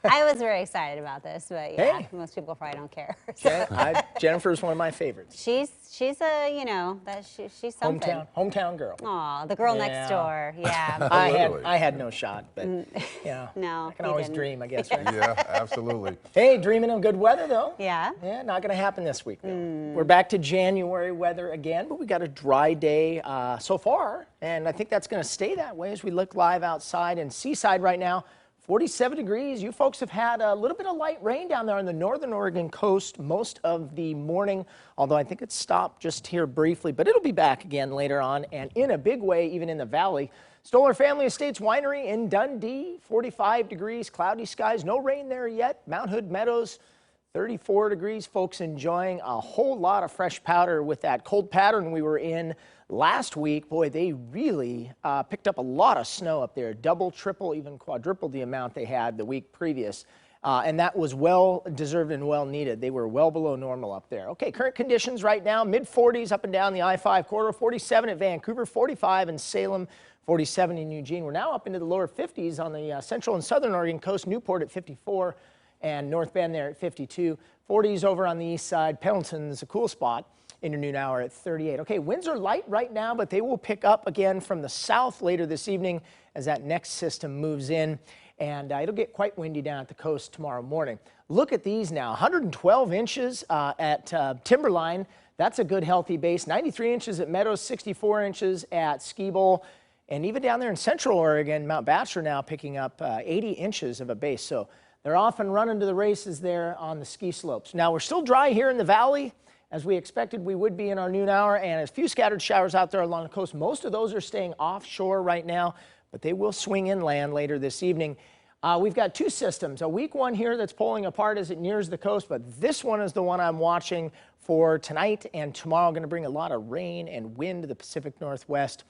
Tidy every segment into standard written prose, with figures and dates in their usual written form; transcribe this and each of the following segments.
I was very excited about this, but yeah, Hey. most people probably don't care. So Jennifer's one of my favorites. she's a, you know, that she's something. Hometown girl. Aw, the girl Yeah. next door. Yeah. Absolutely. I had no shot, but No, I can you always didn't. dream, I guess, right? Yeah, absolutely. Hey, dreaming of good weather though. Yeah. Yeah, not going to happen this week though. We're back to January weather again, but we got a dry day so far, and I think that's going to stay that way as we look live outside in Seaside right now. 47 degrees. You folks have had a little bit of light rain down there on the northern Oregon coast most of the morning, although I think it stopped just here briefly, but it'll be back again later on and in a big way even in the valley. Stoller Family Estates Winery in Dundee, 45 degrees, cloudy skies, no rain there yet. Mount Hood Meadows, 34 degrees. Folks enjoying a whole lot of fresh powder with that cold pattern we were in last week. Boy, they really picked up a lot of snow up there, double, triple, even quadruple the amount they had the week previous. And that was well deserved and well needed. They were well below normal up there. Okay, current conditions right now, mid 40s up and down the I-5 corridor, 47 at Vancouver, 45 in Salem, 47 in Eugene. We're now up into the lower 50s on the central and southern Oregon coast, Newport at 54 and North Bend there at 52. 40s over on the east side. Pendleton's a cool spot in your noon hour at 38. Okay, winds are light right now, but they will pick up again from the south later this evening as that next system moves in. And it'll get quite windy down at the coast tomorrow morning. Look at these now, 112 inches at Timberline. That's a good healthy base. 93 inches at Meadows, 64 inches at Ski Bowl. And even down there in central Oregon, Mount Bachelor now picking up 80 inches of a base. So they're off and running to the races there on the ski slopes. Now we're still dry here in the valley, as we expected we would be in our noon hour, and a few scattered showers out there along the coast. Most of those are staying offshore right now, but they will swing inland later this evening. We've got two systems, a weak one here that's pulling apart as it nears the coast, but this one is the one I'm watching for tonight and tomorrow. Going to bring a lot of rain and wind to the Pacific Northwest.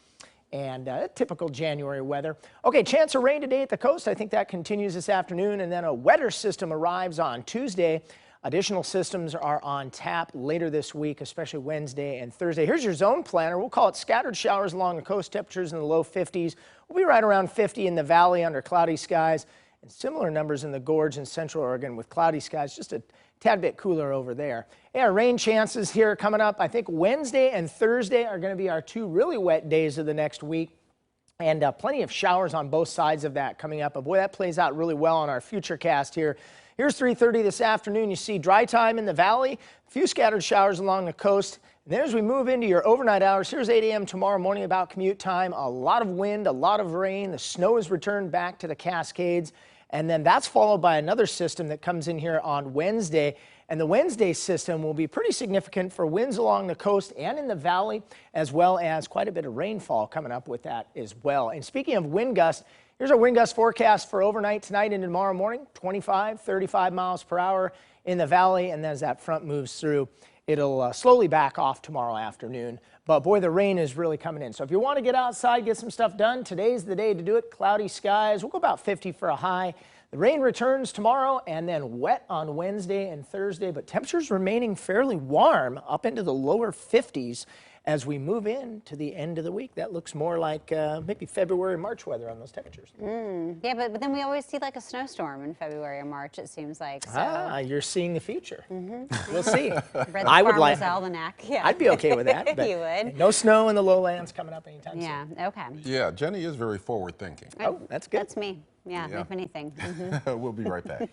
And typical January weather. Okay, chance of rain today at the coast. I think that continues this afternoon. And then a wetter system arrives on Tuesday. Additional systems are on tap later this week, especially Wednesday and Thursday. Here's your zone planner. We'll call it scattered showers along the coast, temperatures in the low 50s. We'll be right around 50 in the valley under cloudy skies. And similar numbers in the gorge in central Oregon with cloudy skies, just a tad bit cooler over there. Yeah, rain chances here coming up. I think Wednesday and Thursday are going to be our two really wet days of the next week. And plenty of showers on both sides of that coming up. But boy, that plays out really well on our future cast here. Here's 3:30 this afternoon. You see dry time in the valley, a few scattered showers along the coast. And then as we move into your overnight hours, here's 8 a.m. tomorrow morning about commute time. A lot of wind, a lot of rain. The snow is returned back to the Cascades. And then that's followed by another system that comes in here on Wednesday. And the Wednesday system will be pretty significant for winds along the coast and in the valley, as well as quite a bit of rainfall coming up with that as well. And speaking of wind gusts, here's our wind gust forecast for overnight tonight and tomorrow morning, 25, 35 miles per hour in the valley. And then as that front moves through, it'll slowly back off tomorrow afternoon. But boy, the rain is really coming in. So if you want to get outside, get some stuff done, today's the day to do it. Cloudy skies. We'll go about 50 for a high. The rain returns tomorrow and then wet on Wednesday and Thursday, but temperatures remaining fairly warm up into the lower 50s as we move in to the end of the week. That looks more like maybe February, March weather on those temperatures. Yeah, but then we always see like a snowstorm in February or March, it seems like. So. You're seeing the future. We'll see. Read the I would like. Almanac. Yeah. I'd be okay with that. But you would. No snow in the lowlands coming up anytime soon. Yeah, okay. Yeah, Jenny is very forward thinking. Oh, that's good. That's me. Yeah, if anything. We'll be right back.